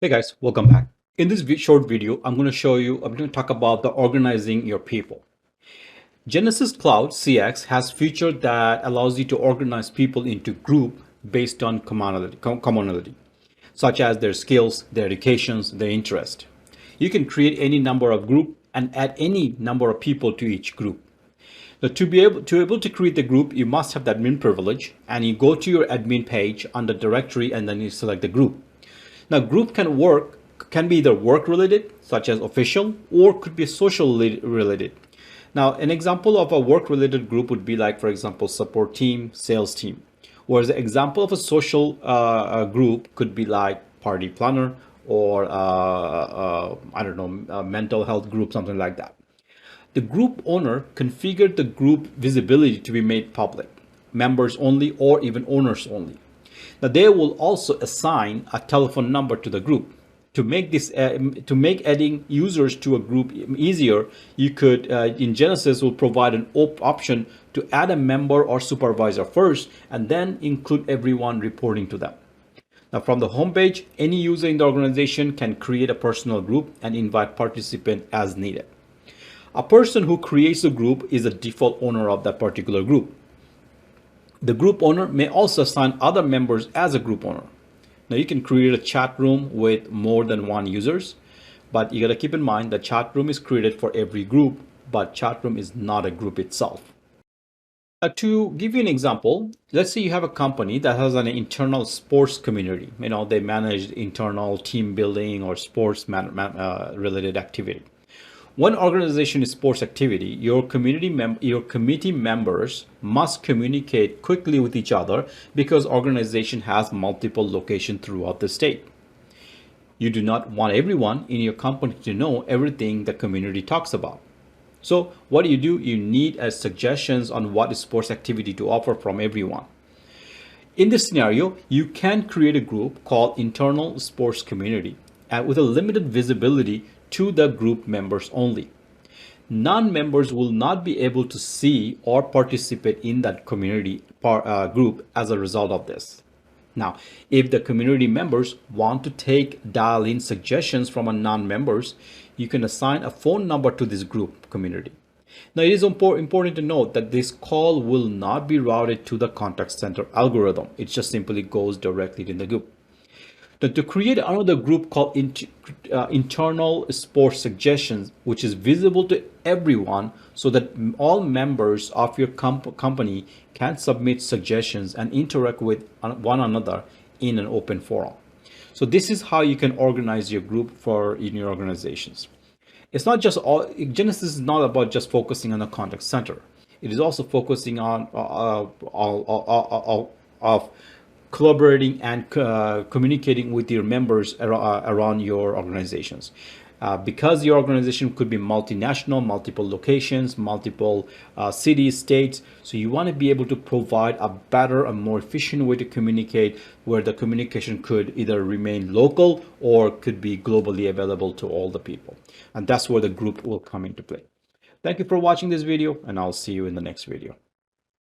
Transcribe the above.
Hey guys, welcome back. In this short video, I'm going to talk about the organizing your people. Genesys Cloud CX has feature that allows you to organize people into group based on commonality, such as their skills, their educations, their interest. You can create any number of group and add any number of people to each group. Now, to create the group, you must have the admin privilege, and you go to your admin page on the directory, and then you select the group. Now, group can be either work related, such as official, or could be social related. Now, an example of a work related group would be like, for example, support team, sales team. Whereas the example of a social group could be like party planner or I don't know, mental health group, something like that. The group owner configured the group visibility to be made public, members only, or even owners only. Now they will also assign a telephone number to the group. To make adding users to a group easier, you could in Genesys will provide an option to add a member or supervisor first, and then include everyone reporting to them. Now from the homepage, any user in the organization can create a personal group and invite participants as needed. A person who creates a group is the default owner of that particular group. The group owner may also assign other members as a group owner. Now you can create a chat room with more than one users, but you got to keep in mind that chat room is created for every group, but chat room is not a group itself. To give you an example, let's say you have a company that has an internal sports community. They manage internal team building or sports related activity. One organization is sports activity. Your committee members must communicate quickly with each other because organization has multiple locations throughout the state. You do not want everyone in your company to know everything the community talks about. So what do? You need suggestions on what is sports activity to offer from everyone. In this scenario, you can create a group called internal sports community with a limited visibility to the group members only. Non-members will not be able to see or participate in that community group as a result of this. Now, if the community members want to dial in suggestions from a non-members, you can assign a phone number to this group community. Now, it is important to note that this call will not be routed to the contact center algorithm. It just simply goes directly in the group. To create another group called internal sports suggestions, which is visible to everyone so that all members of your company can submit suggestions and interact with one another in an open forum. So this is how you can organize your group in your organizations. It's not just Genesys is not about just focusing on the contact center. It is also focusing on collaborating and communicating with your members around your organizations. Because your organization could be multinational, multiple locations, multiple cities, states. So you want to be able to provide a better and more efficient way to communicate, where the communication could either remain local or could be globally available to all the people. And that's where the group will come into play. Thank you for watching this video, and I'll see you in the next video.